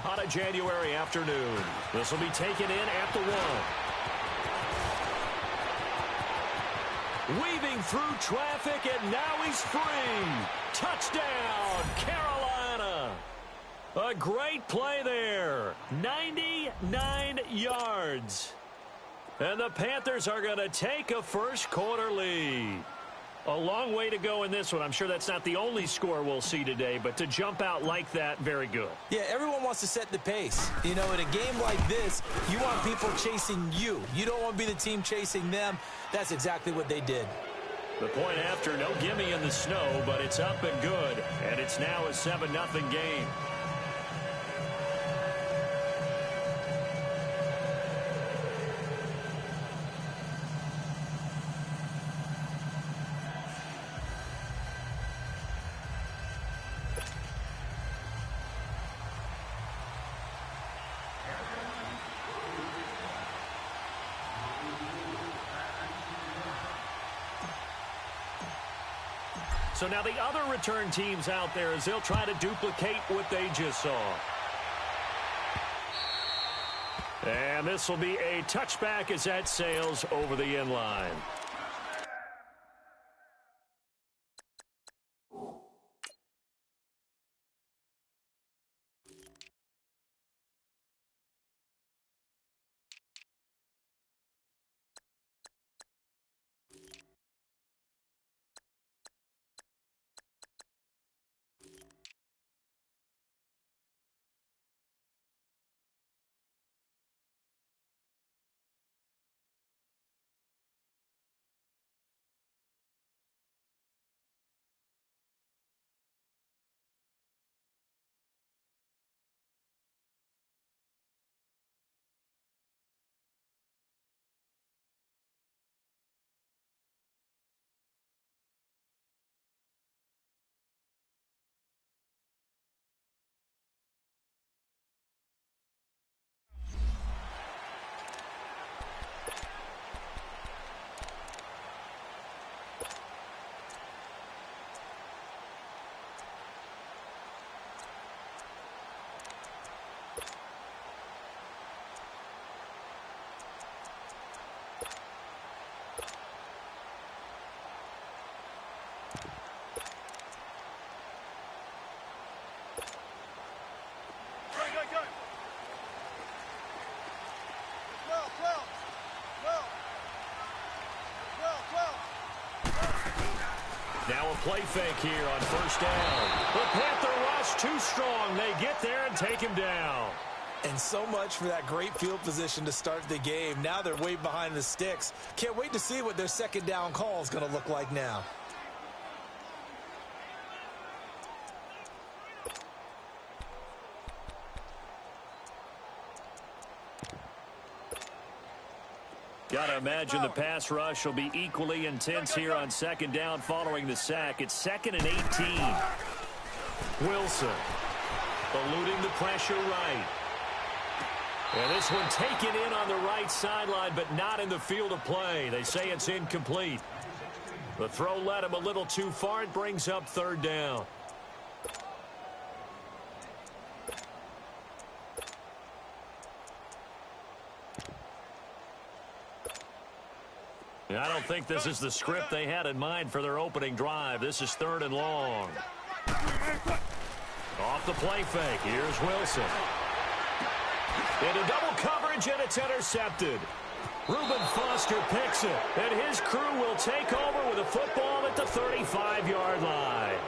on a January afternoon. This will be taken in at the 1. Weaving through traffic, and now he's free. Touchdown, Carolina. A great play there. 99 yards. And the Panthers are going to take a first-quarter lead. A long way to go in this one. I'm sure that's not the only score we'll see today, but to jump out like that, very good. Yeah, everyone wants to set the pace. You know, in a game like this, you want people chasing you. You don't want to be the team chasing them. That's exactly what they did. The point after, no gimme in the snow, but it's up and good, and it's now a 7-0 game. So now the other return teams out there as they'll try to duplicate what they just saw. And this will be a touchback as that sails over the end line. Now a play fake here on first down. The Panther rush too strong. They get there and take him down. And so much for that great field position to start the game. Now they're way behind the sticks. Can't wait to see what their second down call is going to look like now. Got to imagine the pass rush will be equally intense here on second down following the sack. It's 2nd and 18. Wilson eluding the pressure right. And this one taken in on the right sideline, but not in the field of play. They say it's incomplete. The throw led him a little too far. It brings up 3rd down. I don't think this is the script they had in mind for their opening drive. This is 3rd and long. Off the play fake. Here's Wilson. Into double coverage, and it's intercepted. Reuben Foster picks it, and his crew will take over with a football at the 35-yard line.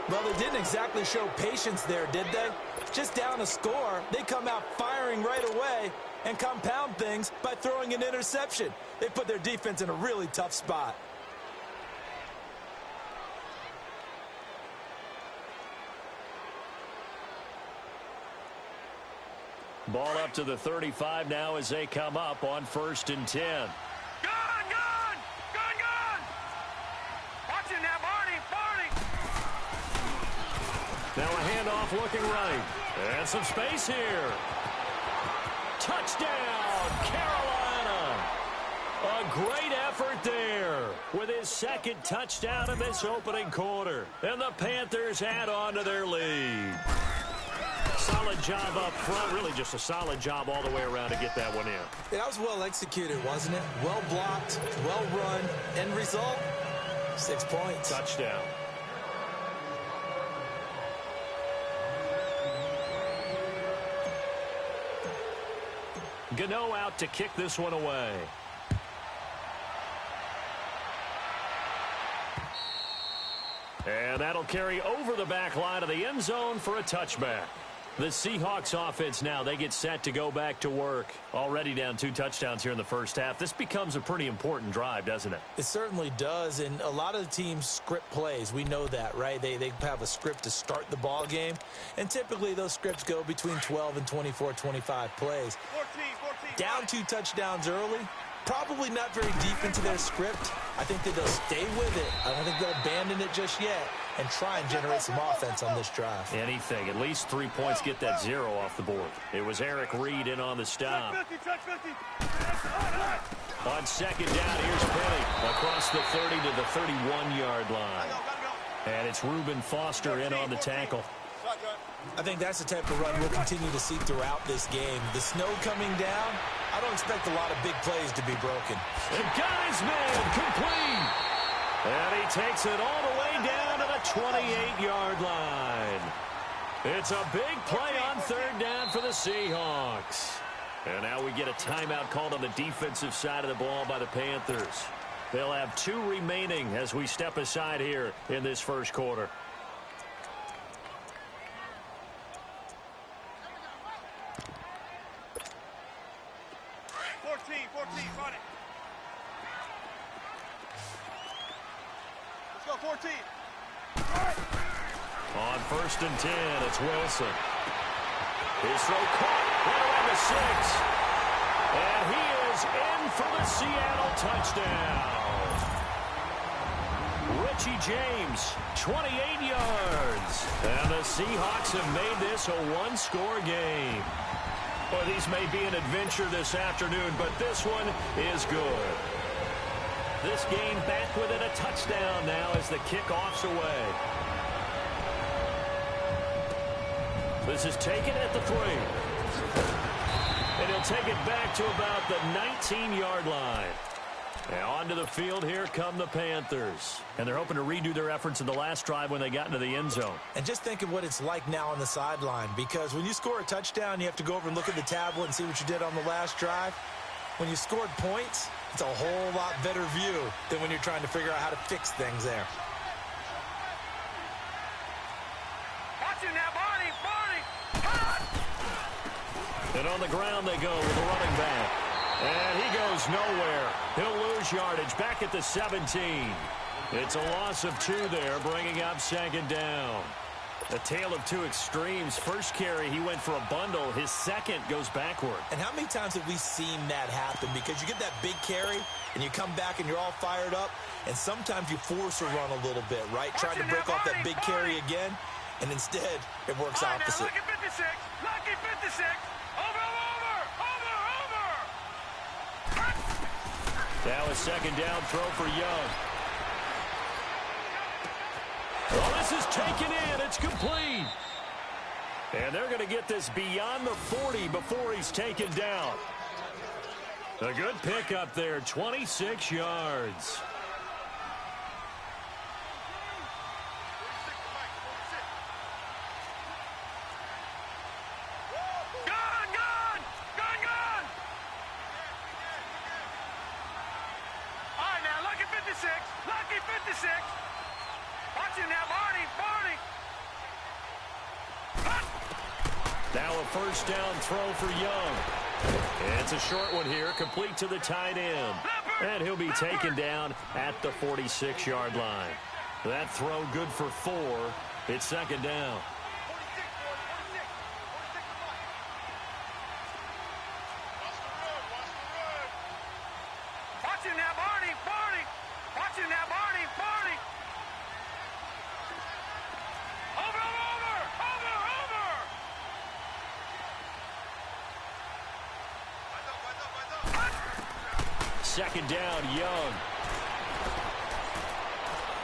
Well, they didn't exactly show patience there, did they? Just down a score, they come out firing right away and compound things by throwing an interception. They put their defense in a really tough spot. Ball up to the 35 now as they come up on 1st and 10. Gun! Watching that, Barney! Now a handoff looking right. And some space here. Touchdown, Carolina. A great effort there with his 2nd touchdown in this opening quarter. And the Panthers add on to their lead. solid job up front. Really just a solid job all the way around to get that one in. Yeah, that was well executed, wasn't it? Well blocked, well run. End result, 6 points. Touchdown. Gano out to kick this one away. And that'll carry over the back line of the end zone for a touchback. The Seahawks offense now, they get set to go back to work. Already down 2 touchdowns here in the first half. This becomes a pretty important drive, doesn't it? It certainly does, and a lot of the teams script plays. We know that, right? They have a script to start the ball game, and typically those scripts go between 12 and 24, 25 plays. 14, down 2 touchdowns early, probably not very deep into their script. I think that they'll stay with it. I don't think they'll abandon it just yet and try and generate some offense on this drive. Anything. At least 3 points, get that 0 off the board. It was Eric Reed in on the stop. On second down, here's Penny across the 30 to the 31-yard line. And it's Reuben Foster in on the tackle. I think that's the type of run we'll continue to see throughout this game. The snow coming down, I don't expect a lot of big plays to be broken. The guy's man complete. And he takes it all the way down to the 28-yard line. It's a big play on third down for the Seahawks. And now we get a timeout called on the defensive side of the ball by the Panthers. They'll have 2 remaining as we step aside here in this first quarter. On first and 10, it's Wilson. His throw caught right around the 6. And he is in for the Seattle touchdown. Richie James, 28 yards. And the Seahawks have made this a 1-score game. Well, these may be an adventure this afternoon, but this one is good. This game back within a touchdown now as the kickoff's away. This is taken at the 3. And he'll take it back to about the 19-yard line. Now onto the field, here come the Panthers. And they're hoping to redo their efforts in the last drive when they got into the end zone. And just think of what it's like now on the sideline, because when you score a touchdown, you have to go over and look at the tablet and see what you did on the last drive. When you scored points, it's a whole lot better view than when you're trying to figure out how to fix things there. And on the ground they go with the running back. And he goes nowhere. He'll lose yardage back at the 17. It's a loss of 2 there, bringing up second down. A tale of 2 extremes. First carry, he went for a bundle. His second goes backward. And how many times have we seen that happen? Because you get that big carry, and you come back and you're all fired up, and sometimes you force a run a little bit, right? Trying to break off that big carry again, and instead it works opposite. Lucky 56, lucky 56. Now a second down throw for Young. Oh, this is taken in. It's complete. And they're going to get this beyond the 40 before he's taken down. A good pickup there, 26 yards. Lucky 56. Watch him now, Barney. Now a first down throw for Young. It's a short one here, complete to the tight end. And he'll be taken down at the 46-yard line. That throw good for 4. It's second down. Watch him now, Barney. Watch him now, Barney. Over. Second down, Young.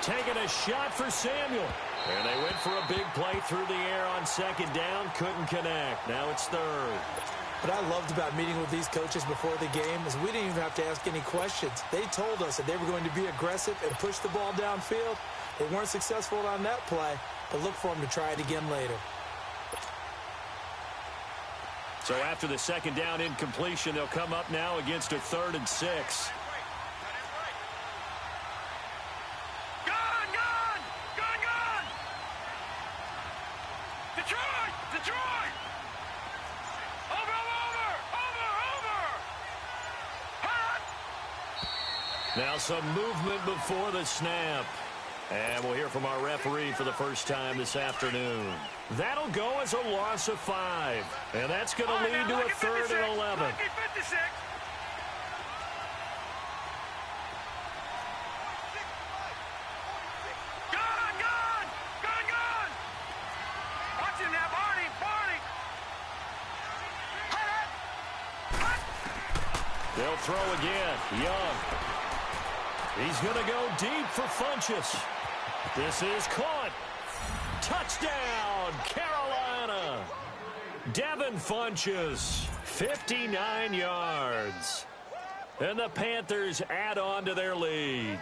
Taking a shot for Samuel. And they went for a big play through the air on second down. Couldn't connect. Now it's third. What I loved about meeting with these coaches before the game is we didn't even have to ask any questions. They told us that they were going to be aggressive and push the ball downfield. They weren't successful on that play, but look for them to try it again later. So after the second down incompletion, they'll come up now against a 3rd and 6. Detroit! Over! Hot! Now some movement before the snap. And we'll hear from our referee for the first time this afternoon. That'll go as a loss of 5. And that's going to lead to a 3rd and 11. Lucky 56. Gun! Watch him now, Barney! They'll throw again. Young. He's going to go deep for Funchess. This is caught. Touchdown, Carolina. Devin Funchess, 59 yards. And the Panthers add on to their lead.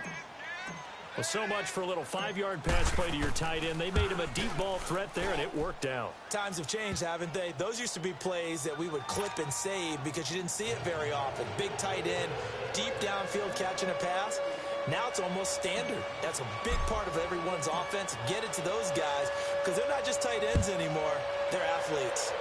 Well, so much for a little 5-yard pass play to your tight end. They made him a deep ball threat there, and it worked out. Times have changed, haven't they? Those used to be plays that we would clip and save because you didn't see it very often. Big tight end, deep downfield catching a pass. Now it's almost standard. That's a big part of everyone's offense. Get it to those guys because they're not just tight ends anymore. They're athletes.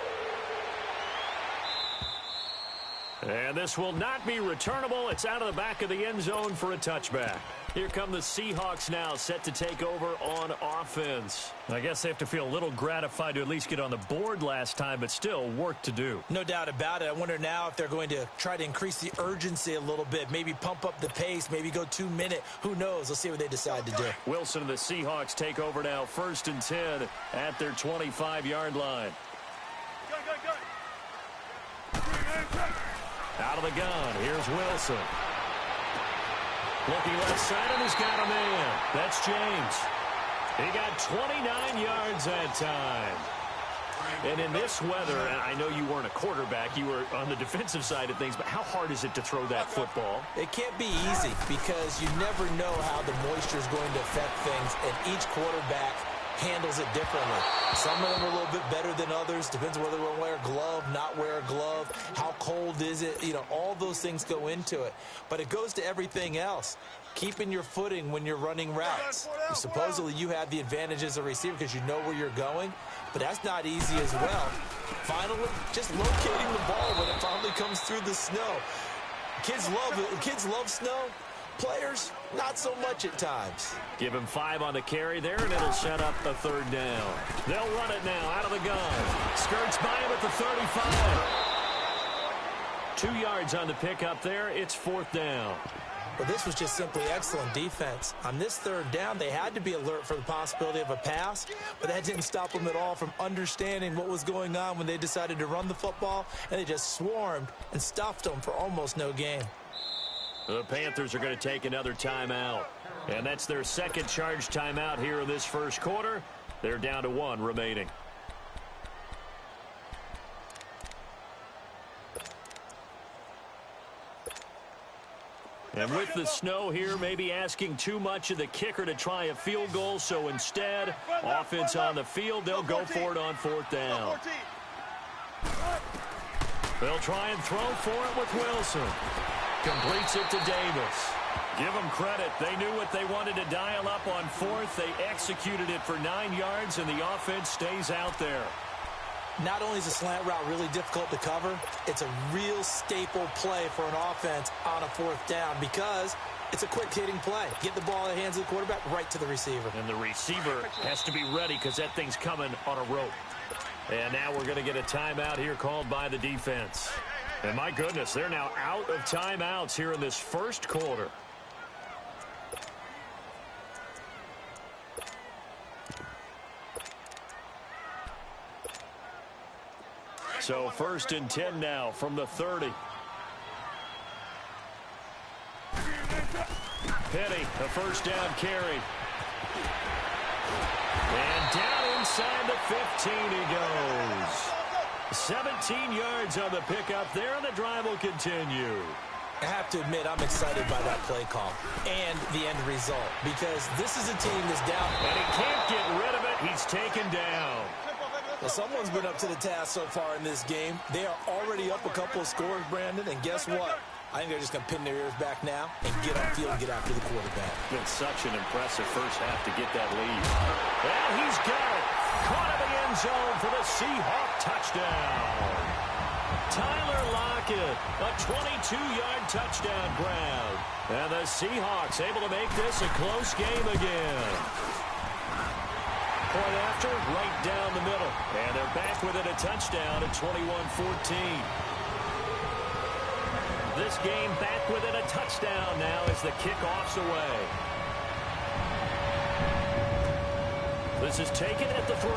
And this will not be returnable. It's out of the back of the end zone for a touchback. Here come the Seahawks now, set to take over on offense. I guess they have to feel a little gratified to at least get on the board last time, but still work to do. No doubt about it. I wonder now if they're going to try to increase the urgency a little bit, maybe pump up the pace, maybe go 2-minute. Who knows? Let's see what they decide to do. Wilson and the Seahawks take over now, 1st and 10 at their 25-yard line. Out of the gun, here's Wilson. Looking left side, and he's got a man. That's James. He got 29 yards that time. And in this weather, I know you weren't a quarterback, you were on the defensive side of things, but how hard is it to throw that football? It can't be easy because you never know how the moisture is going to affect things, and each quarterback handles it differently. Some of them are a little bit better than others. Depends on whether they wear a glove, not wear a glove. How cold is it? You know, all those things go into it. But it goes to everything else. Keeping your footing when you're running routes. Supposedly you have the advantage as a receiver because you know where you're going, but that's not easy as well. Finally, just locating the ball when it finally comes through the snow. Kids love it. Kids love snow. Players, not so much at times. Give him 5 on the carry there, and it'll set up a 3rd down. They'll run it now out of the gun. Skirts by him at the 35. 2 yards on the pickup there. It's 4th down. Well, this was just simply excellent defense. On this 3rd down, they had to be alert for the possibility of a pass, but that didn't stop them at all from understanding what was going on when they decided to run the football, and they just swarmed and stuffed them for almost no gain. The Panthers are going to take another timeout. And that's their second charge timeout here in this first quarter. They're down to 1 remaining. And with the snow here, maybe asking too much of the kicker to try a field goal. So instead, offense on the field, they'll go for it on 4th down. They'll try and throw for it with Wilson. Completes it to Davis. Give them credit. They knew what they wanted to dial up on 4th. They executed it for 9 yards, and the offense stays out there. Not only is a slant route really difficult to cover, it's a real staple play for an offense on a 4th down because it's a quick-hitting play. Get the ball in the hands of the quarterback right to the receiver. And the receiver has to be ready because that thing's coming on a rope. And now we're going to get a timeout here called by the defense. And my goodness, they're now out of timeouts here in this first quarter. So 1st and 10 now from the 30. Penny, a 1st down carry. And down inside the 15 he goes. 17 yards on the pickup there, and the drive will continue. I have to admit, I'm excited by that play call and the end result, because this is a team that's down. And he can't get rid of it. He's taken down. Well, someone's been up to the task so far in this game. They are already up a couple of scores, Brandon, and guess what? I think they're just going to pin their ears back now and get upfield and get after the quarterback. Been such an impressive first half to get that lead. And he's got it. Caught in the end zone for the Seahawk touchdown. Tyler Lockett, a 22-yard touchdown grab. And the Seahawks able to make this a close game again. Point after, right down the middle. And they're back with it, a touchdown at 21-14. This game back with it, a touchdown now as the kickoff's away. This is taken at the 3.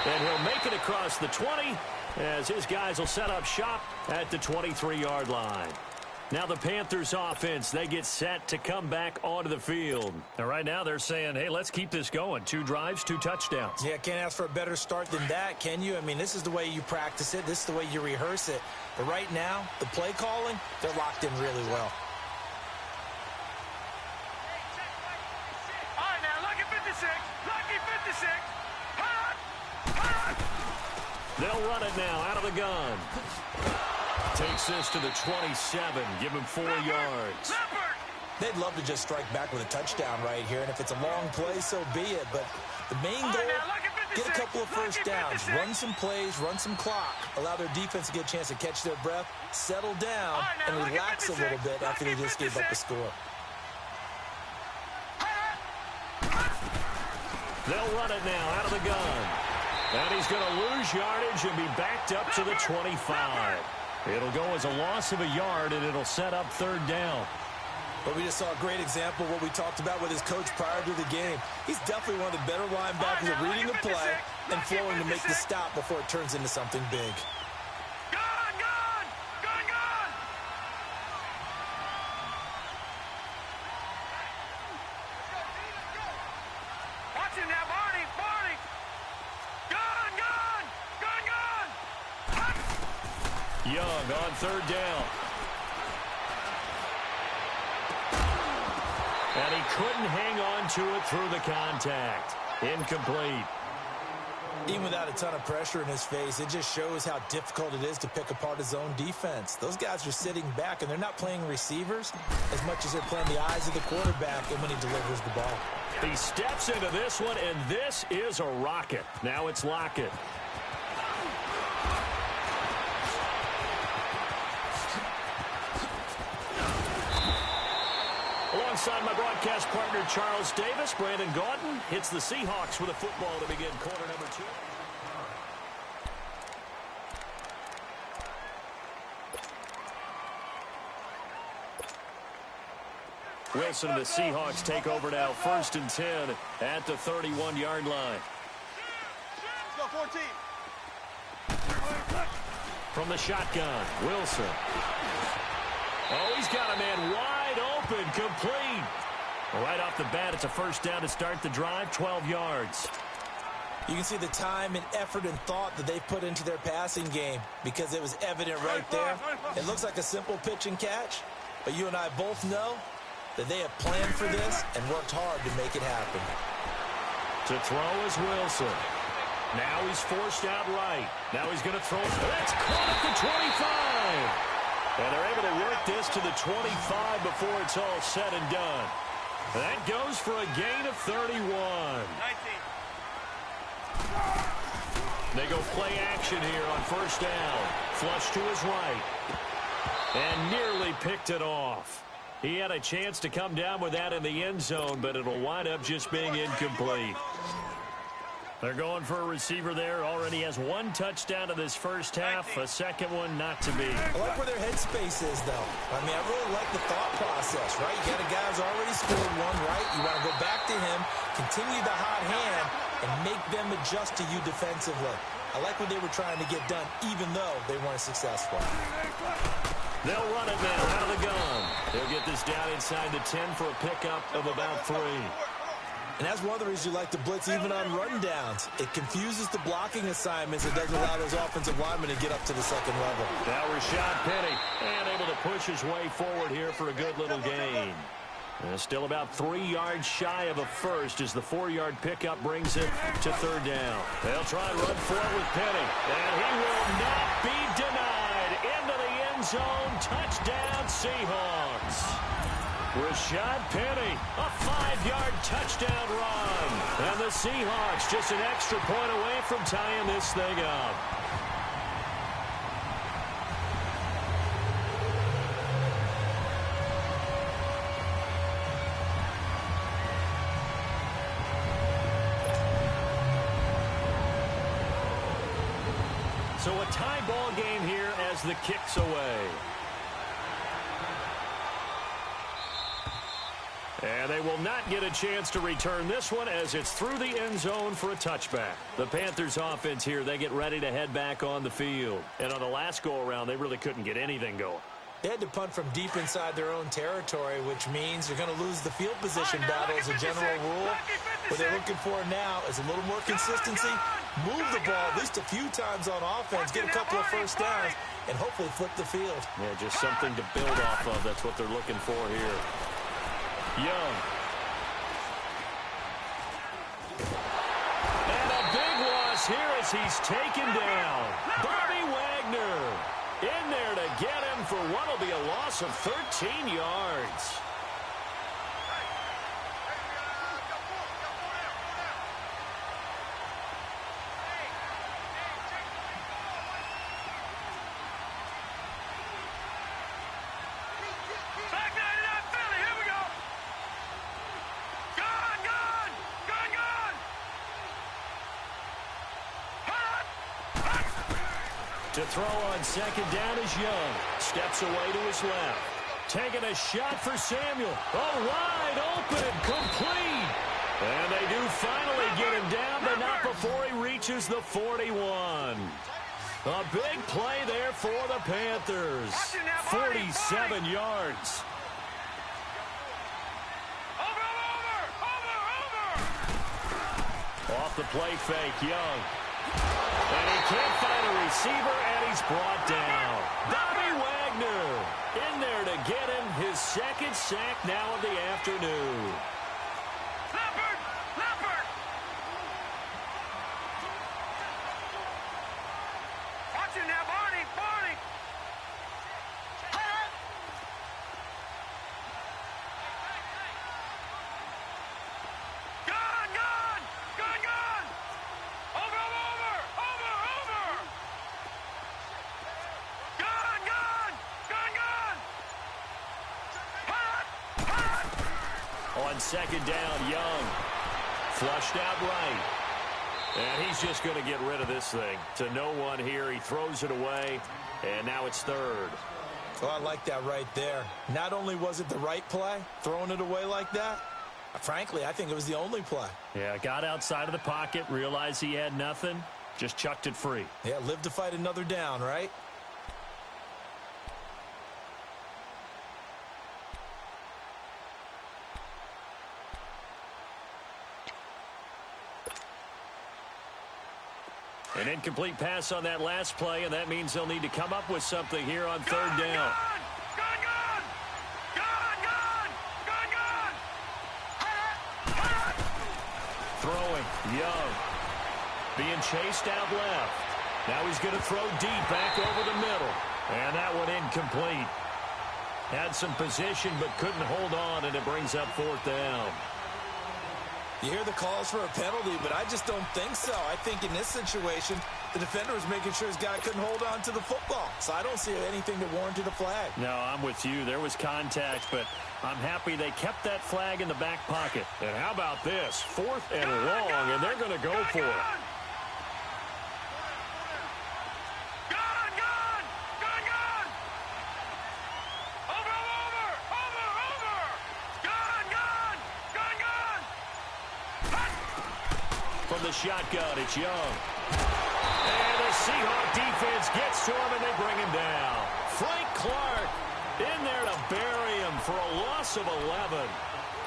And he'll make it across the 20 as his guys will set up shop at the 23-yard line. Now the Panthers offense, they get set to come back onto the field. And right now they're saying, hey, let's keep this going. 2 drives, 2 touchdowns. Yeah, can't ask for a better start than that, can you? I mean, this is the way you practice it. This is the way you rehearse it. But right now, the play calling, they're locked in really well. All right, now, lucky 56. Lucky 56. They'll run it now out of the gun. Takes this to the 27. Give him 4 yards. They'd love to just strike back with a touchdown right here, and if it's a long play, so be it. But the main goal, get a couple of first downs, run some plays, run some clock, allow their defense to get a chance to catch their breath, settle down, and relax a little bit after they just gave up a score. They'll run it now out of the gun. And he's going to lose yardage and be backed up to the 25. It'll go as a loss of a yard, and it'll set up 3rd down. But we just saw a great example of what we talked about with his coach prior to the game. He's definitely one of the better linebackers at reading the play and flowing to make the stop before it turns into something big. Young on 3rd down. And he couldn't hang on to it through the contact. Incomplete. Even without a ton of pressure in his face, it just shows how difficult it is to pick apart his own defense. Those guys are sitting back, and they're not playing receivers as much as they're playing the eyes of the quarterback and when he delivers the ball. He steps into this one, and this is a rocket. Now it's Lockett. Alongside my broadcast partner, Charles Davis, Brandon Gaudin hits the Seahawks with a football to begin quarter number 2. Wilson and the Seahawks take over now, 1st and 10 at the 31-yard line. Let's go, 14. From the shotgun, Wilson. Oh, he's got a man wide open, complete. Right off the bat, it's a 1st down to start the drive, 12 yards. You can see the time and effort and thought that they've put into their passing game because it was evident right there. It looks like a simple pitch and catch, but you and I both know that they have planned for this and worked hard to make it happen. To throw is Wilson. Now he's forced out right. Now he's going to throw. That's caught at the 25. And they're able to work this to the 25 before it's all said and done. That goes for a gain of 31. 19. They go play action here on 1st down. Flush to his right. And nearly picked it off. He had a chance to come down with that in the end zone, but it'll wind up just being incomplete. They're going for a receiver there. Already has 1 touchdown in this first half. A second one not to be. I like where their headspace is, though. I mean, I really like the thought process, right? You got a guy who's already scored 1, right? You want to go back to him, continue the hot hand, and make them adjust to you defensively. I like what they were trying to get done, even though they weren't successful. They'll run it now out of the gun. They'll get this down inside the 10 for a pickup of about 3. And that's one of the reasons you like to blitz even on rundowns. It confuses the blocking assignments. It doesn't allow those offensive linemen to get up to the second level. Now Rashad Penny, and able to push his way forward here for a good little gain. Still about 3 yards shy of a first as the 4-yard pickup brings it to 3rd down. They'll try and run for it with Penny, and he will not be denied. Into the end zone, touchdown Seahawks. Rashad Penny, a 5-yard touchdown run. And the Seahawks just an extra point away from tying this thing up. So a tie ball game here as the kick's away. And they will not get a chance to return this one as it's through the end zone for a touchback. The Panthers offense here, they get ready to head back on the field. And on the last go-around, they really couldn't get anything going. They had to punt from deep inside their own territory, which means you're going to lose the field position battle as a general rule. What they're looking for now is a little more consistency, move the ball at least a few times on offense, get a couple of first downs, and hopefully flip the field. Yeah, just something to build off of. That's what they're looking for here. Young. And a big loss here as he's taken down. Bobby Wagner in there to get him for what will be a loss of 13 yards. To throw on 2nd down is Young. Steps away to his left. Taking a shot for Samuel. Oh, wide open, complete. And they do finally get him down, but not before he reaches the 41. A big play there for the Panthers. 47 yards. Off the play fake, Young. And he can't find a receiver, and he's brought down. Bobby Wagner in there to get him his 2nd sack now of the afternoon. Leopard! Watch him now, Barney! On 2nd down, Young. Flushed out right. And he's just going to get rid of this thing. To no one here. He throws it away. And now it's 3rd. Oh, I like that right there. Not only was it the right play, throwing it away like that, frankly, I think it was the only play. Yeah, got outside of the pocket, realized he had nothing, just chucked it free. Yeah, live to fight another down, right? An incomplete pass on that last play, and that means they'll need to come up with something here on 3rd down. Throwing, Young. Being chased out left. Now he's going to throw deep back over the middle. And that one incomplete. Had some position but couldn't hold on, and it brings up 4th down. You hear the calls for a penalty, but I just don't think so. I think in this situation, the defender was making sure his guy couldn't hold on to the football. So I don't see anything that warranted a flag. No, I'm with you. There was contact, but I'm happy they kept that flag in the back pocket. And how about this? 4th and long, and they're going to go for it. From the shotgun, it's Young. And the Seahawks defense gets to him, and they bring him down. Frank Clark for a loss of 11.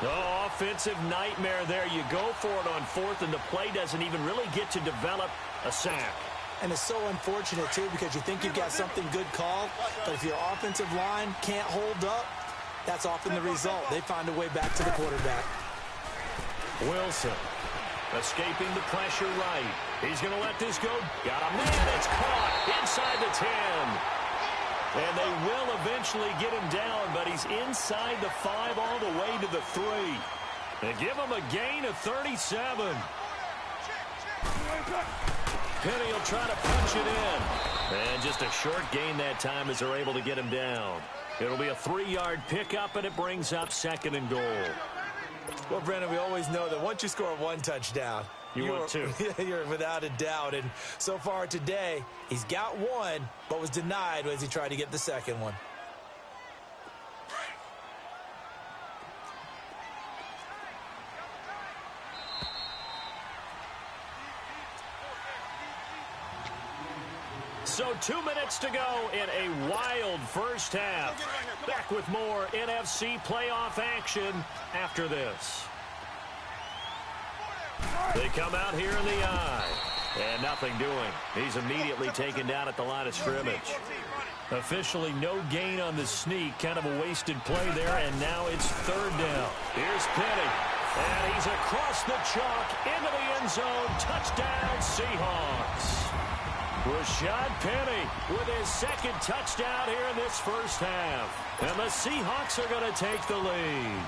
Oh, offensive nightmare there. You go for it on fourth, and the play doesn't even really get to develop a sack. And it's so unfortunate, too, because you think you've got something good called, but if your offensive line can't hold up, that's often the result. They find a way back to the quarterback. Wilson escaping the pressure right. He's going to let this go. Got a man. It's caught inside the 10. And they will eventually get him down, but he's inside the 5 all the way to the 3. They give him a gain of 37. Penny will try to punch it in. And just a short gain that time as they're able to get him down. It'll be a 3-yard pickup, and it brings up 2nd and goal. Well, Brandon, we always know that once you score one touchdown, want two. You're without a doubt. And so far today, he's got one, but was denied as he tried to get the second one. So 2 minutes to go in a wild first half. Back with more NFC playoff action after this. They come out here in the eye. And nothing doing. He's immediately taken down at the line of scrimmage. Officially no gain on the sneak. Kind of a wasted play there. And now it's 3rd down. Here's Penny. And he's across the chalk into the end zone. Touchdown, Seahawks. Rashad Penny with his 2nd touchdown here in this first half. And the Seahawks are going to take the lead.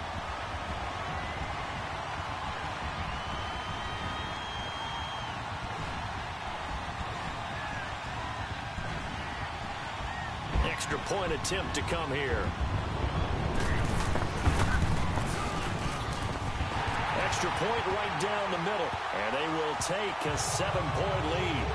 Extra point attempt to come here. Extra point right down the middle. And they will take a 7-point lead.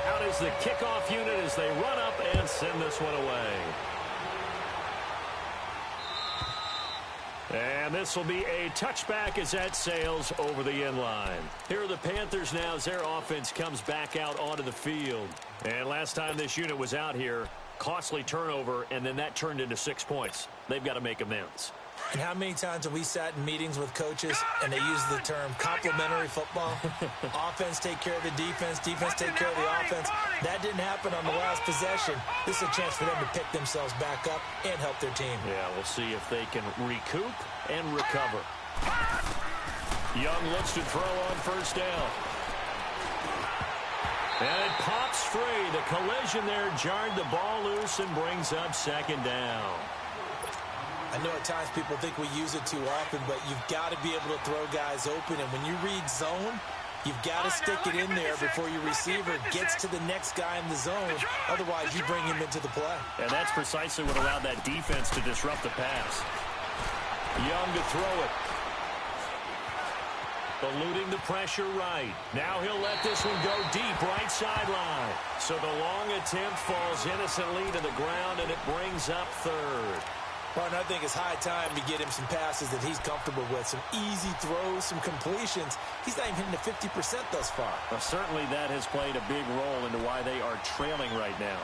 Out is the kickoff unit as they run up and send this one away. And this will be a touchback as that sails over the end line. Here are the Panthers now as their offense comes back out onto the field. And last time this unit was out here, costly turnover, and then that turned into 6 points. They've got to make amends. And how many times have we sat in meetings with coaches and they use the term complementary football? Offense take care of the defense, defense take care of the offense. That didn't happen on the last possession. This is a chance for them to pick themselves back up and help their team. Yeah, we'll see if they can recoup and recover. Young looks to throw on 1st down. And it pops free. The collision there jarred the ball loose and brings up 2nd down. I know at times people think we use it too often, but you've got to be able to throw guys open. And when you read zone, you've got to stick it in there before your receiver gets to the next guy in the zone. Otherwise, you bring him into the play. And that's precisely what allowed that defense to disrupt the pass. Young to throw it. Eluding the pressure right. Now he'll let this one go deep right sideline. So the long attempt falls innocently to the ground, and it brings up 3rd. Martin, I think it's high time to get him some passes that he's comfortable with. Some easy throws, some completions. He's not even hitting the 50% thus far. Well, certainly that has played a big role into why they are trailing right now.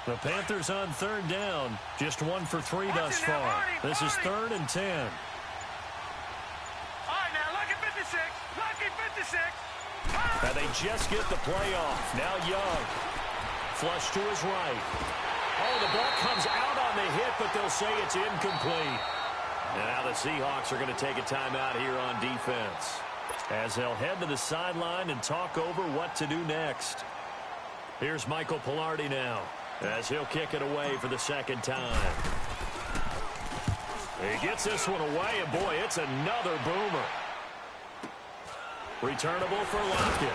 The Panthers on 3rd down. Just 1 for 3 thus far. This is 3rd and 10. All right, now, lucky 56. Lucky 56. And they just get the play off. Now Young. Flush to his right. Oh, the ball comes out on the hit, but they'll say it's incomplete. And now the Seahawks are going to take a timeout here on defense, as they'll head to the sideline and talk over what to do next. Here's Michael Pilardi now, as he'll kick it away for the 2nd time. He gets this one away, and boy, it's another boomer. Returnable for Lockett.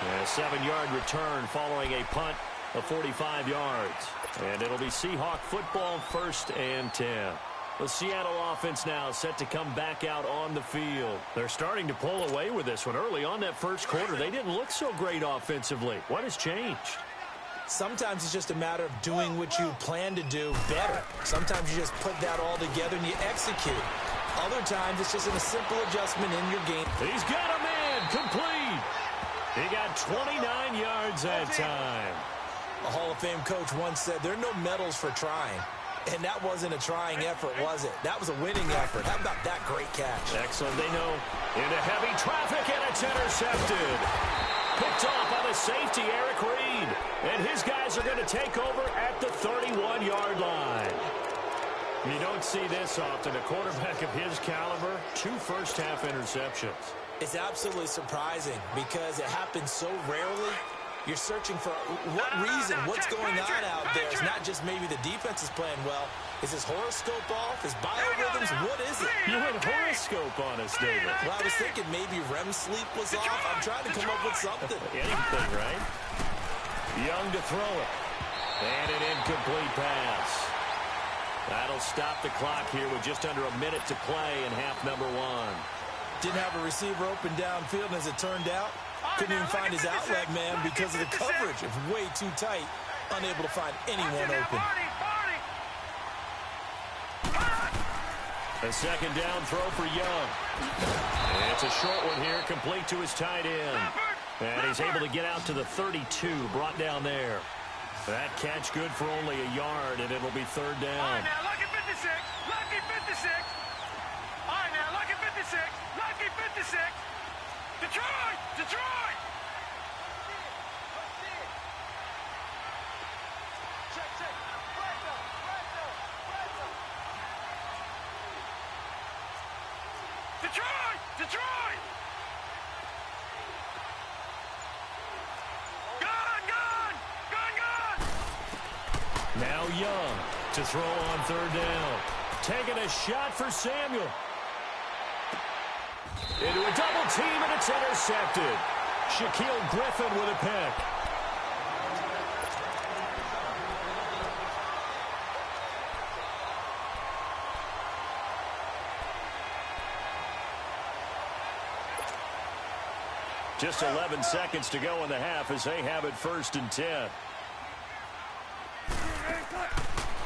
A 7-yard return following a punt of 45 yards. And it'll be Seahawk football 1st and 10. The Seattle offense now set to come back out on the field. They're starting to pull away with this one. Early on that first quarter, they didn't look so great offensively. What has changed? Sometimes it's just a matter of doing what you plan to do better. Sometimes you just put that all together and you execute. Other times it's just a simple adjustment in your game. He's got a man complete. He got 29 yards that time. A Hall of Fame coach once said there are no medals for trying. And that wasn't a trying effort, was it? That was a winning effort. How about that great catch? Excellent. They know into heavy traffic, and it's intercepted. Picked off by the safety, Eric Reed. And his guys are going to take over at the 31-yard line. You don't see this often. A quarterback of his caliber, 2 first-half interceptions. It's absolutely surprising because it happens so rarely. You're searching for what reason, what's going on out there. It's not just maybe the defense is playing well. Is his horoscope off? His biorhythms? What is it? You went horoscope on us, David. Well, I was thinking maybe REM sleep was off. I'm trying to come up with something. Anything, right? Young to throw it. And an incomplete pass. That'll stop the clock here with just under a minute to play in half number 1. Didn't have a receiver open downfield, and as it turned out, couldn't even find his outlet man because of the coverage. It was way too tight, unable to find anyone open. A second down throw for Young. It's a short one here, complete to his tight end. And he's able to get out to the 32, brought down there. That catch good for only a yard, and it'll be third down. All right, now, lucky 56. Lucky 56. All right, now, lucky 56. Lucky 56. Detroit! Detroit! Detroit! Detroit! Gone! Gone! Gone! Gone! Now Young to throw on third down. Taking a shot for Samuel. Into a double team, and it's intercepted. Shaquille Griffin with a pick. Just 11 seconds to go in the half as they have it 1st and 10.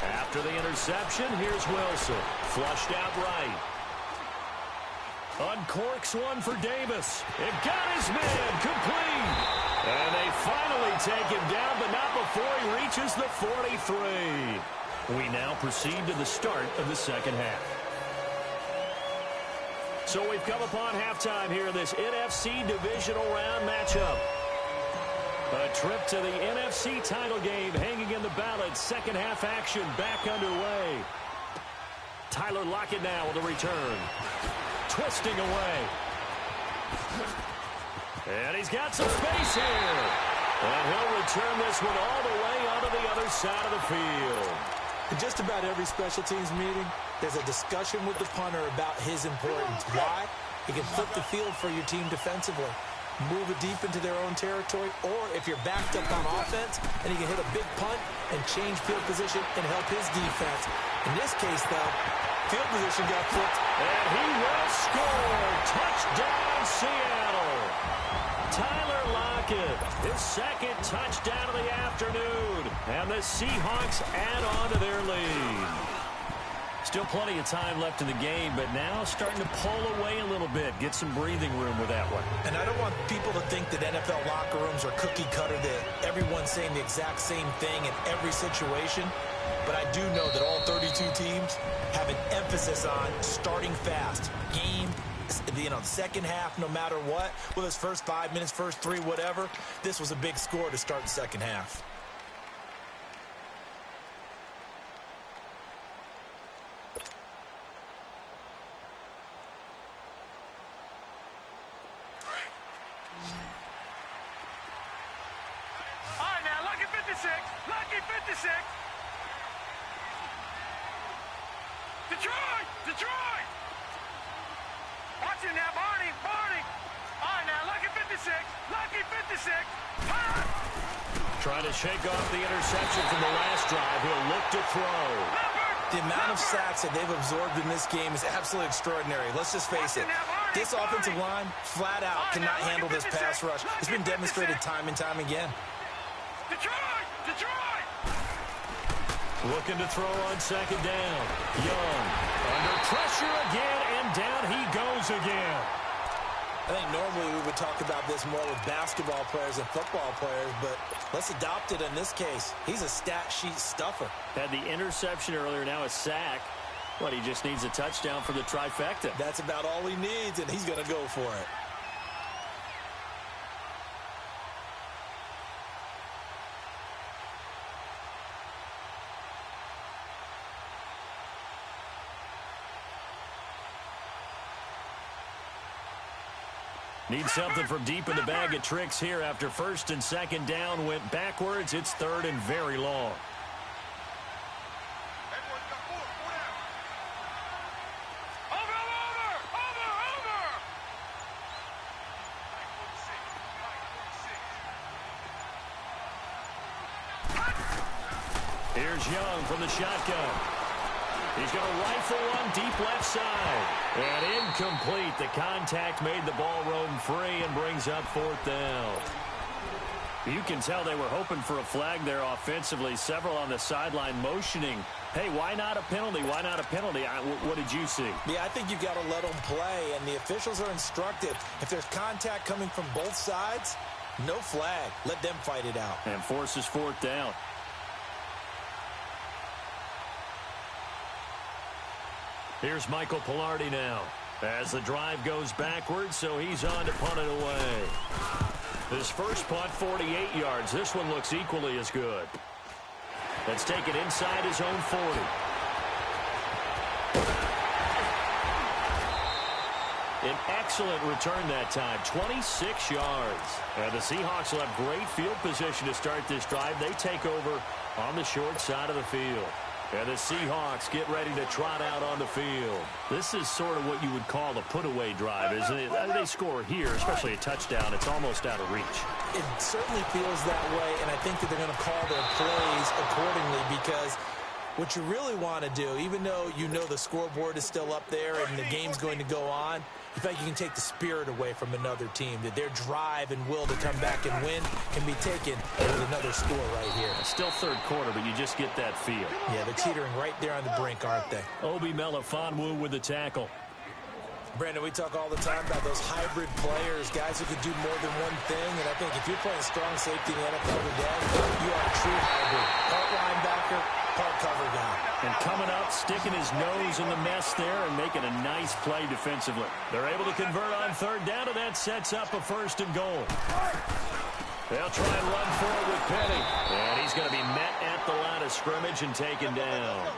After the interception, here's Wilson. Flushed out right. Uncorks one for Davis. It got his man complete. And they finally take him down, but not before he reaches the 43. We now proceed to the start of the second half. So we've come upon halftime here in this NFC Divisional Round matchup. A trip to the NFC title game hanging in the balance. Second half action back underway. Tyler Lockett now with a return. Twisting away. And he's got some space here. And he'll return this one all the way onto the other side of the field. In just about every special teams meeting, there's a discussion with the punter about his importance. Why? He can flip the field for your team defensively, move it deep into their own territory, or if you're backed up on offense, and he can hit a big punt and change field position and help his defense. In this case, though, field position got flipped. And he will score. Touchdown, Seattle. Tyler Lockett, his second touchdown of the afternoon. And the Seahawks add on to their lead. Still plenty of time left in the game, but now starting to pull away a little bit. Get some breathing room with that one. And I don't want people to think that NFL locker rooms are cookie cutter, that everyone's saying the exact same thing in every situation. But I do know that all 32 teams have an emphasis on starting fast. Game, the second half, no matter what. Whether it's first 5 minutes, first 3, whatever. This was a big score to start the second half. All right, now, lucky 56. Lucky 56. Detroit! Detroit! Watch it now, Barney! Barney! All right, now, lucky 56. Lucky 56. Trying to shake off the interception from the last drive. He'll look to throw. Number The amount of sacks that they've absorbed in this game is absolutely extraordinary. Let's just face it. This offensive line, flat out, cannot handle this pass rush. It's been demonstrated time and time again. Detroit! Looking to throw on second down. Young under pressure again, and down he goes again. I think normally we would talk about this more with basketball players than football players, but let's adopt it in this case. He's a stat sheet stuffer. Had the interception earlier, now a sack. But he just needs a touchdown for the trifecta. That's about all he needs, and he's going to go for it. Need something from deep in the bag of tricks here after first and second down went backwards. It's third and very long. Here's Young from the shotgun. He's going to rifle one deep left side. And incomplete. The contact made the ball roam free and brings up fourth down. You can tell they were hoping for a flag there offensively. Several on the sideline motioning. Hey, why not a penalty? Why not a penalty? What did you see? Yeah, I think you've got to let them play, and the officials are instructed. If there's contact coming from both sides, no flag. Let them fight it out. And forces fourth down. Here's Michael Pilardi now as the drive goes backwards, so he's on to punt it away. His first punt, 48 yards. This one looks equally as good. Let's take it inside his own 40. An excellent return that time, 26 yards. And the Seahawks will have great field position to start this drive. They take over on the short side of the field. And the Seahawks get ready to trot out on the field. This is sort of what you would call a put-away drive, isn't it? They score here, especially a touchdown. It's almost out of reach. It certainly feels that way, and I think that they're going to call their plays accordingly because what you really want to do, even though you know the scoreboard is still up there and the game's going to go on, you feel like you can take the spirit away from another team, that their drive and will to come back and win can be taken with another score right here. Still third quarter, but you just get that feel. Yeah, they're teetering right there on the brink, aren't they? Obi Melifonwu with the tackle. Brandon, we talk all the time about those hybrid players, guys who can do more than one thing, and I think if you're playing strong safety in the NFL today, you are a true hybrid. Part linebacker, part cover guy. And coming up, sticking his nose in the mess there and making a nice play defensively. They're able to convert on third down, and that sets up a first and goal. They'll try and run forward with Petty. And he's going to be met at the line of scrimmage and taken down.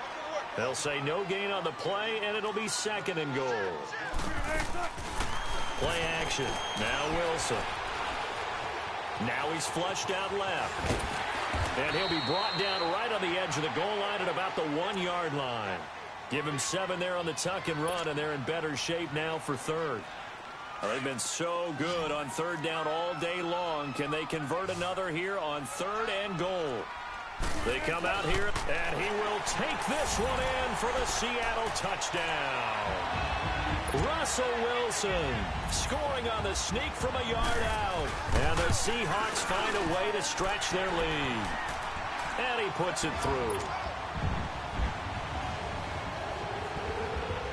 They'll say no gain on the play, and it'll be second and goal. Play action. Now Wilson. Now he's flushed out left. And he'll be brought down right on the edge of the goal line at about the 1 yard line. Give him 7 there on the tuck and run, and they're in better shape now for third. Well, they've been so good on third down all day long. Can they convert another here on third and goal? They come out here, and he will take this one in for the Seattle touchdown. Russell Wilson scoring on the sneak from a yard out. And the Seahawks find a way to stretch their lead. And he puts it through.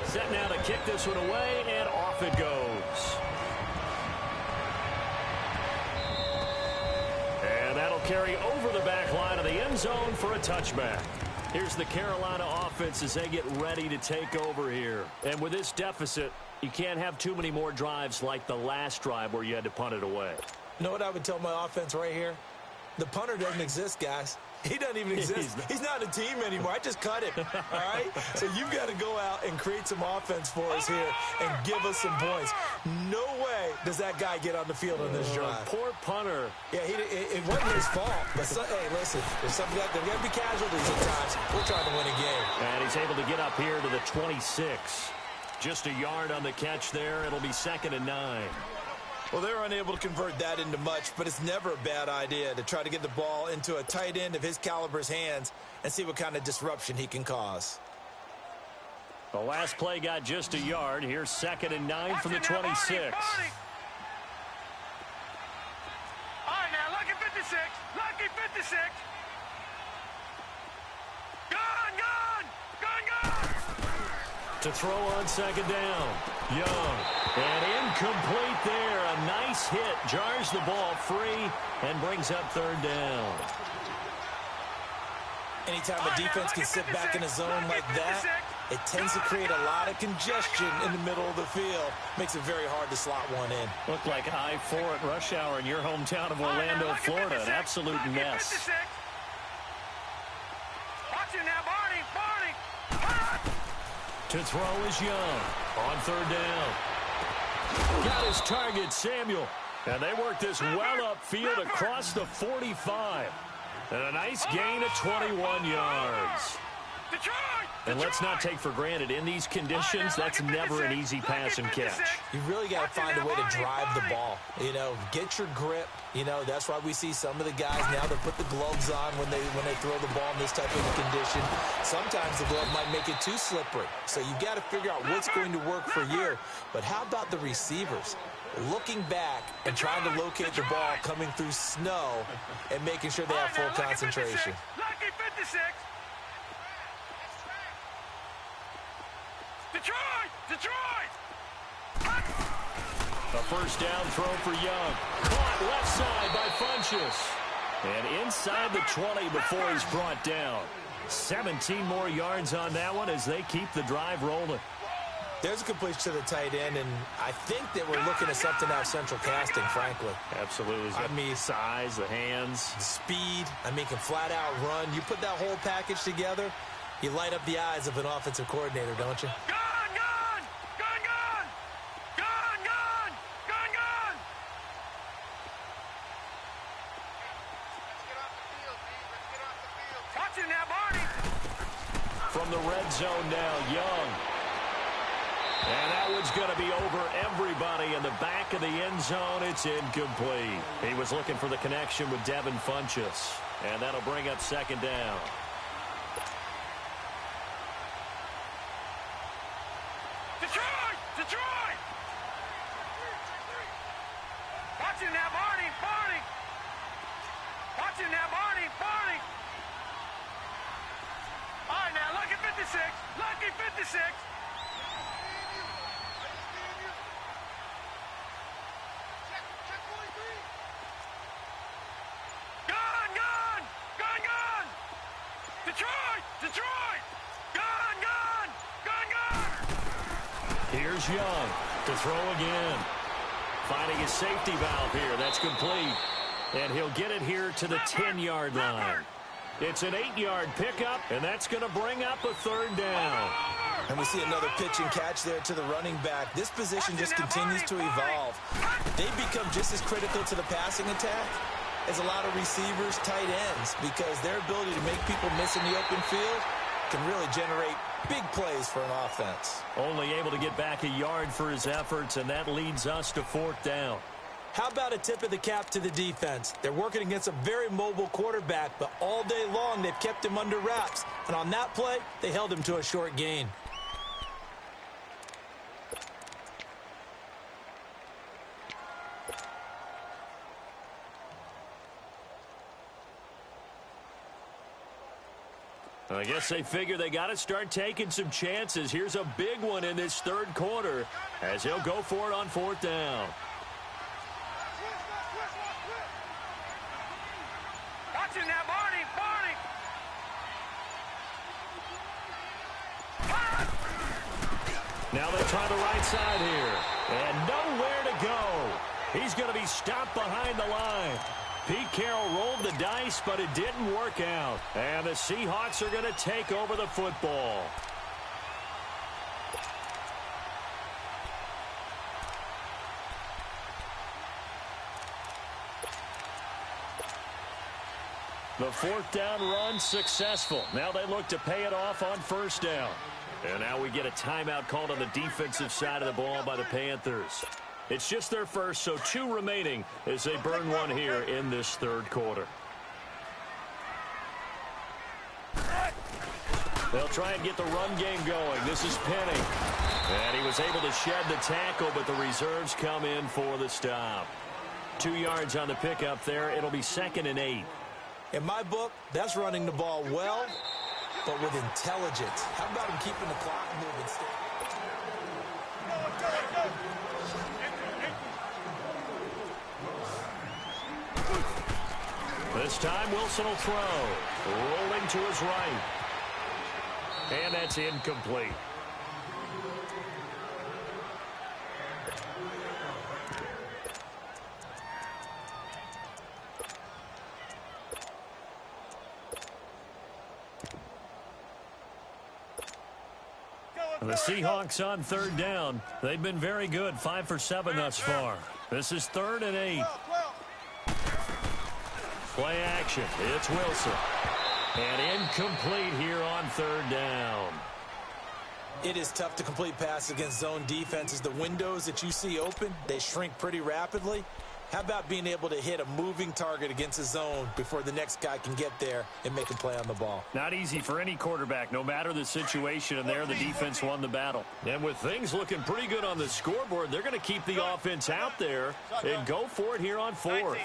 Set now to kick this one away, and off it goes. And that'll carry over the back line of the end zone for a touchback. Here's the Carolina offense as they get ready to take over here. And with this deficit, you can't have too many more drives like the last drive where you had to punt it away. You know what I would tell my offense right here? The punter doesn't exist, guys. He doesn't even exist. He's not a team anymore. I just cut him, all right? So you've got to go out and create some offense for us here and give us some points. No way does that guy get on the field on this drive. Poor punter. Yeah, it wasn't his fault. But hey, listen, there's got to be casualties at times. We're trying to win a game. And he's able to get up here to the 26. Just a yard on the catch there. It'll be 2nd and 9. Well, they're unable to convert that into much, but it's never a bad idea to try to get the ball into a tight end of his caliber's hands and see what kind of disruption he can cause. The last play got just a yard. Here's 2nd and 9 from the 26. All right, now, lucky 56. Lucky 56. Gun! To throw on 2nd down. Young. And incomplete there. A nice hit. Jars the ball free and brings up 3rd down. Anytime a defense can sit back in a zone like that, it tends to create a lot of congestion in the middle of the field. Makes it very hard to slot one in. Looked like I-4 at rush hour in your hometown of Orlando, Florida. An absolute mess. Watch it now, Barney. To throw is Young. On 3rd down. Got his target, Samuel. And they work this well upfield across the 45. And a nice gain of 21 yards. And let's not take for granted, in these conditions, that's never an easy pass and catch. You really got to find a way to drive the ball. You know, get your grip. You know, that's why we see some of the guys now that put the gloves on when they throw the ball in this type of a condition. Sometimes the glove might make it too slippery. So you've got to figure out what's going to work for you. But how about the receivers? Looking back and trying to locate the ball coming through snow and making sure they have full concentration. Lucky 56. Detroit! A first down throw for Young. Caught left side by Funchess. And inside the 20 before he's brought down. 17 more yards on that one as they keep the drive rolling. There's a completion to the tight end, and I think that we're looking at something out of central casting, frankly. Absolutely. I mean, size, the hands. Speed. I mean, can flat out run. You put that whole package together, you light up the eyes of an offensive coordinator, don't you? Gun! Watch it now, Barney. From the red zone now, Young. And that one's going to be over everybody in the back of the end zone. It's incomplete. He was looking for the connection with Devin Funchess. And that'll bring up 2nd down. Detroit! Watch it now, Barney. Watch it now, Barney. All right, now, lucky 56. Lucky 56. Detroit! Gun! Here's Young to throw again. Finding his safety valve here. That's complete. And he'll get it here to the 10-yard line. It's an 8-yard pickup, and that's going to bring up a 3rd down. And we see another pitch and catch there to the running back. This position just continues to evolve. They become just as critical to the passing attack as a lot of receivers, tight ends, because their ability to make people miss in the open field can really generate big plays for an offense. Only able to get back a yard for his efforts, and that leads us to 4th down. How about a tip of the cap to the defense? They're working against a very mobile quarterback, but all day long they've kept him under wraps. And on that play, they held him to a short gain. I guess they figure they got to start taking some chances. Here's a big one in this 3rd quarter as he'll go for it on 4th down. Watch it now, Barney. Now they try the right side here. And nowhere to go. He's going to be stopped behind the line. Pete Carroll rolled the dice, but it didn't work out. And the Seahawks are going to take over the football. The 4th down run successful. Now they look to pay it off on 1st down. And now we get a timeout called on the defensive side of the ball by the Panthers. It's just their first, so 2 remaining as they burn one here in this 3rd quarter. They'll try and get the run game going. This is Penny. And he was able to shed the tackle, but the reserves come in for the stop. 2 yards on the pickup there. It'll be 2nd and 8. In my book, that's running the ball well, but with intelligence. How about him keeping the clock moving? This time Wilson will throw. Rolling to his right. And that's incomplete. The Seahawks on 3rd down. They've been very good, 5 for 7 thus far. This is 3rd and 8. Play action. It's Wilson. And incomplete here on 3rd down. It is tough to complete passes against zone defenses. The windows that you see open, they shrink pretty rapidly. How about being able to hit a moving target against a zone before the next guy can get there and make a play on the ball? Not easy for any quarterback, no matter the situation, and there the defense won the battle. And with things looking pretty good on the scoreboard, they're going to keep the offense out there and go for it here on 4th.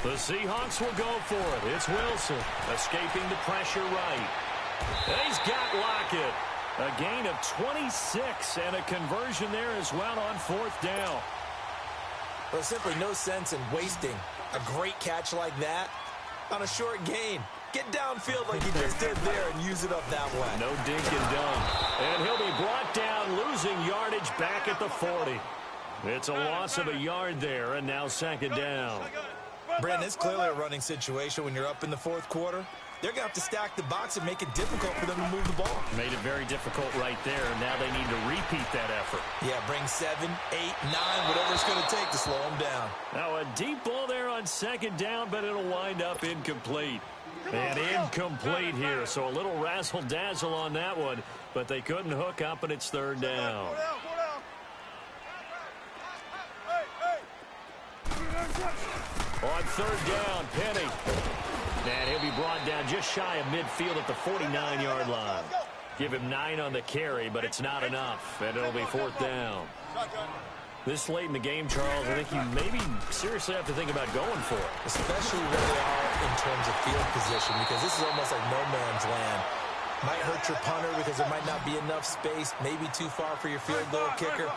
The Seahawks will go for it. It's Wilson escaping the pressure right. And he's got Lockett. A gain of 26 and a conversion there as well on 4th down. There's simply no sense in wasting a great catch like that on a short gain. Get downfield like he just did there and use it up that way. No dink and dunk. And he'll be brought down, losing yardage back at the 40. It's a loss of a yard there, and now 2nd down. Brandon, it's clearly a running situation when you're up in the 4th quarter. They're going to have to stack the box and make it difficult for them to move the ball. Made it very difficult right there, and now they need to repeat that effort. Yeah, bring 7, 8, 9, whatever it's going to take to slow them down. Now a deep ball there on 2nd down, but it'll wind up incomplete. And incomplete here, so a little razzle-dazzle on that one, but they couldn't hook up, and it's 3rd down. On 3rd down, Penny. And he'll be brought down just shy of midfield at the 49-yard line. Give him 9 on the carry, but it's not enough, and it'll be 4th down. This late in the game, Charles, I think you maybe seriously have to think about going for it. Especially where they are in terms of field position, because this is almost like no man's land. Might hurt your punter because there might not be enough space, maybe too far for your field goal kicker.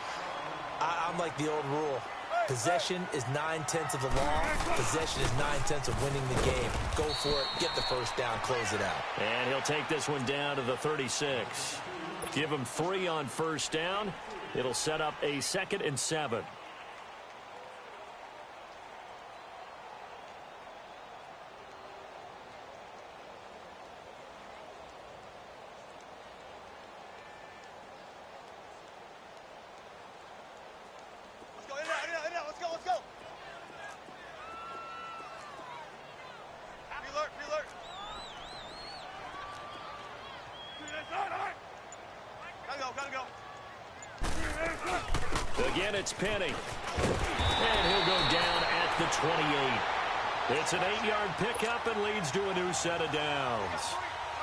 I'm like the old rule. Possession is 9/10 of the law. Possession is 9/10 of winning the game. Go for it. Get the 1st down. Close it out. And he'll take this one down to the 36. Give him 3 on 1st down. It'll set up a 2nd and 7. Again, it's Penny. And he'll go down at the 28. It's an 8-yard pickup and leads to a new set of downs.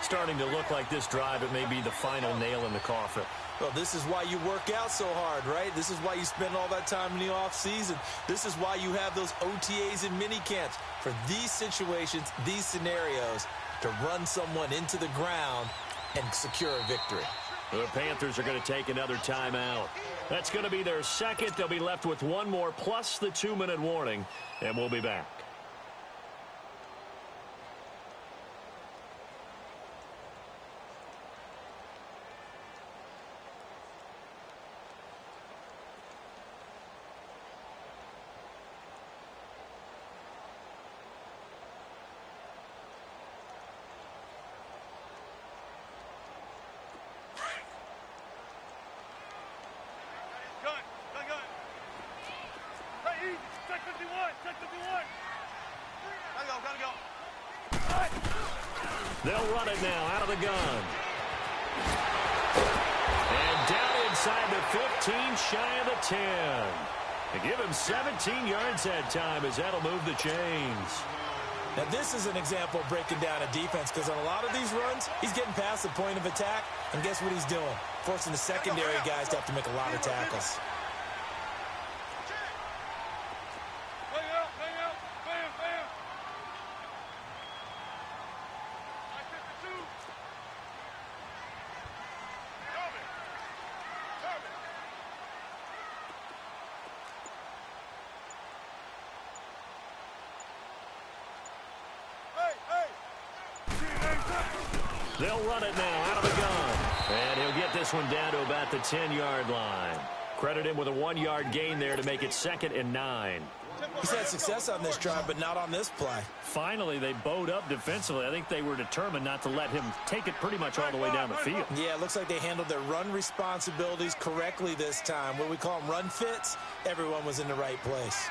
Starting to look like this drive, it may be the final nail in the coffin. Well, this is why you work out so hard, right? This is why you spend all that time in the offseason. This is why you have those OTAs and mini camps. For these situations, these scenarios, to run someone into the ground and secure a victory. The Panthers are going to take another timeout. That's going to be their 2nd. They'll be left with 1 more plus the 2-minute warning, and we'll be back. They'll run it now out of the gun. And down inside the 15, shy of the 10. They give him 17 yards that time as that'll move the chains. Now, this is an example of breaking down a defense because on a lot of these runs, he's getting past the point of attack, and guess what he's doing? Forcing the secondary guys to have to make a lot of tackles. They'll run it now out of the gun. And he'll get this one down to about the 10-yard line. Credit him with a 1-yard gain there to make it 2nd and 9. He's had success on this drive, but not on this play. Finally, they bowed up defensively. I think they were determined not to let him take it pretty much all the way down the field. Yeah, it looks like they handled their run responsibilities correctly this time. What we call them run fits, everyone was in the right place.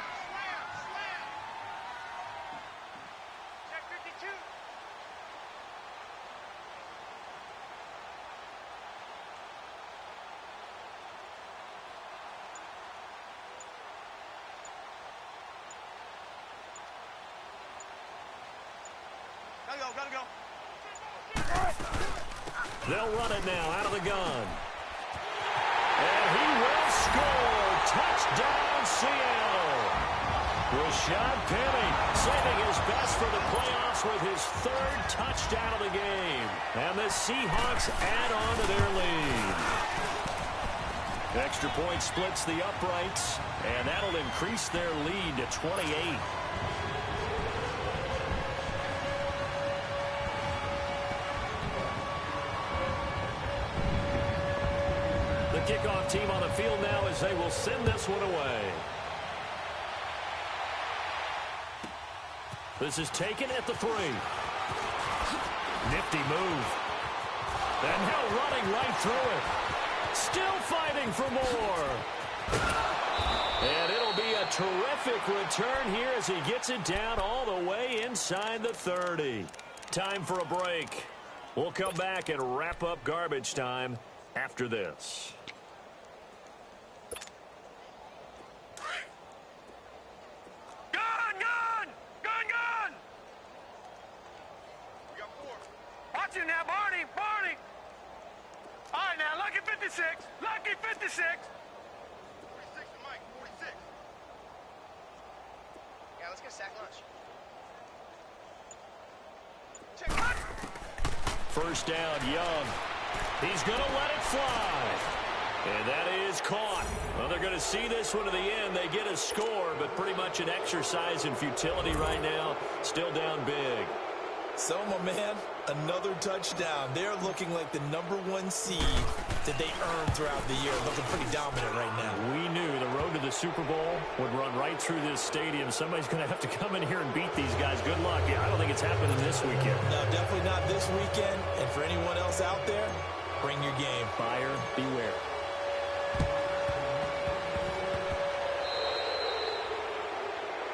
Gotta go. They'll run it now out of the gun. And he will score. Touchdown, Seattle. Rashad Penny saving his best for the playoffs with his 3rd touchdown of the game. And the Seahawks add on to their lead. Extra point splits the uprights, and that'll increase their lead to 28. The kickoff team on the field now as they will send this one away. This is taken at the 3. Nifty move. And now running right through it. Still fighting for more. And it'll be a terrific return here as he gets it down all the way inside the 30. Time for a break. We'll come back and wrap up garbage time after this. Now, Barney. All right, now, lucky 56. Lucky 56. 46 to Mike, 46. Yeah, let's get a sack lunch. Check. First down, Young. He's going to let it fly. And that is caught. Well, they're going to see this one to the end. They get a score, but pretty much an exercise in futility right now. Still down big. So, my man, another touchdown. They're looking like the #1 seed that they earned throughout the year. Looking pretty dominant right now. We knew the road to the Super Bowl would run right through this stadium. Somebody's going to have to come in here and beat these guys. Good luck. Yeah, I don't think it's happening this weekend. No, definitely not this weekend. And for anyone else out there, bring your game. Buyer beware.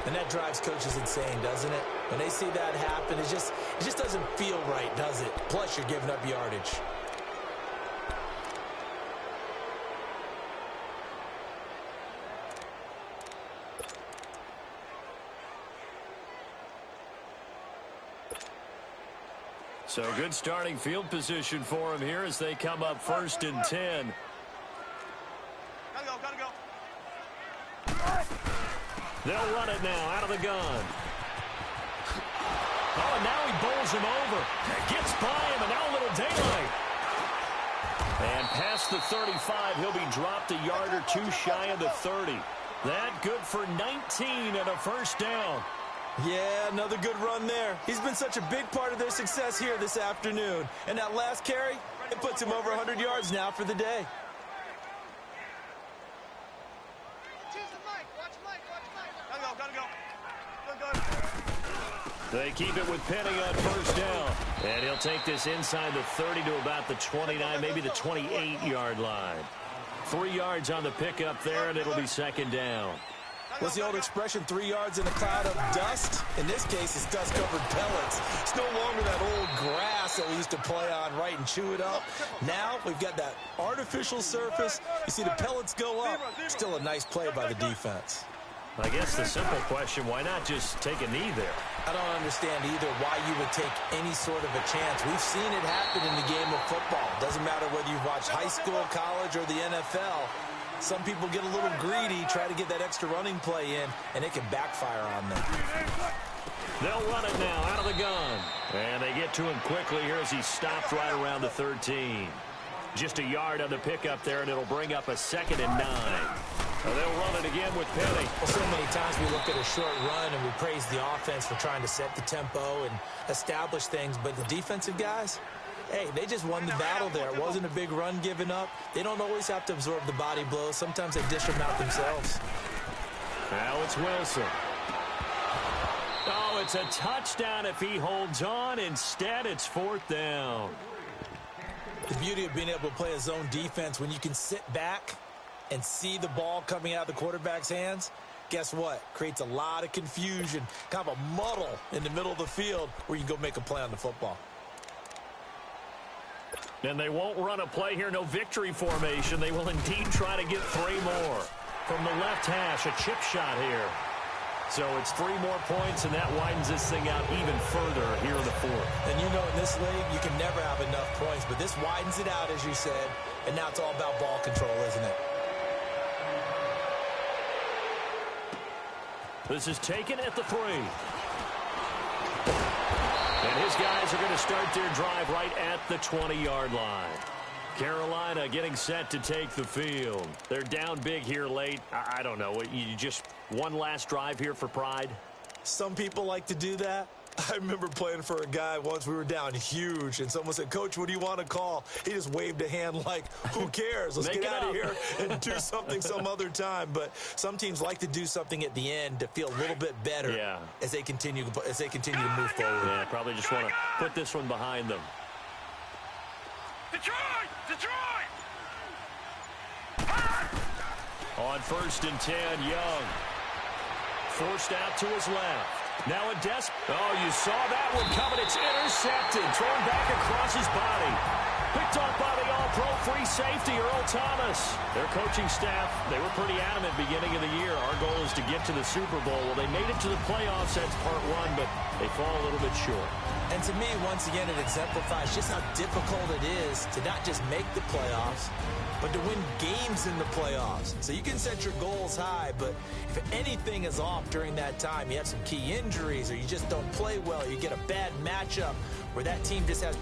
And that drives coaches insane, doesn't it? When they see that happen, it just doesn't feel right, does it? Plus, you're giving up yardage. So good starting field position for him here as they come up 1st and 10. Gotta go. They'll run it now out of the gun. Oh, and now he bowls him over. Gets by him, and now a little daylight. And past the 35, he'll be dropped a yard or 2 shy of the 30. That good for 19 and a first down. Yeah, another good run there. He's been such a big part of their success here this afternoon. And that last carry, it puts him over 100 yards now for the day. They keep it with Penny on first down. And he'll take this inside the 30 to about the 29, maybe the 28-yard line. 3 yards on the pickup there, and it'll be 2nd down. What's the old expression, 3 yards in a cloud of dust? In this case, it's dust-covered pellets. It's no longer that old grass grass that we used to play on, right, and chew it up. Now we've got that artificial surface. You see the pellets go up. Still a nice play by the defense. I guess the simple question, why not just take a knee there? I don't understand either why you would take any sort of a chance. We've seen it happen in the game of football. Doesn't matter whether you've watched high school, college, or the NFL. Some people get a little greedy, try to get that extra running play in, and it can backfire on them. They'll run it now out of the gun. And they get to him quickly here as he's stopped right around the 13. Just a yard on the pickup there, and it'll bring up a 2nd and 9. They'll run it again with Penny. Well, so many times we look at a short run and we praise the offense for trying to set the tempo and establish things, but the defensive guys, hey, they just won the battle there. It wasn't a big run given up. They don't always have to absorb the body blows. Sometimes they dish them out themselves. Now it's Wilson. Oh, it's a touchdown if he holds on. Instead, it's 4th down. The beauty of being able to play a zone defense, when you can sit back and see the ball coming out of the quarterback's hands, guess what? Creates a lot of confusion, kind of a muddle in the middle of the field where you can go make a play on the football. And they won't run a play here, no victory formation. They will indeed try to get 3 more. From the left hash, a chip shot here. So it's 3 more points, and that widens this thing out even further here in the 4th. And you know, in this league, you can never have enough points, but this widens it out, as you said, and now it's all about ball control, isn't it? This is taken at the 3. And his guys are going to start their drive right at the 20-yard line. Carolina getting set to take the field. They're down big here late. I don't know. You just one last drive here for pride? Some people like to do that. I remember playing for a guy once. We were down huge, and someone said, "Coach, what do you want to call?" He just waved a hand like, who cares? Let's get out of here and do something some other time. But some teams like to do something at the end to feel a little bit better as they continue to move forward. Yeah, probably just want to put this one behind them. Detroit! Detroit! On 1st and 10, Young. Forced out to his left. Now a oh, you saw that one coming. It's intercepted. Thrown back across his body. Picked off by the all-pro free safety, Earl Thomas. Their coaching staff, they were pretty adamant beginning of the year. Our goal is to get to the Super Bowl. Well, they made it to the playoffs. That's part 1, but they fall a little bit short. And to me, once again, it exemplifies just how difficult it is to not just make the playoffs, but to win games in the playoffs. So you can set your goals high, but if anything is off during that time, you have some key injuries or you just don't play well, you get a bad matchup where that team just has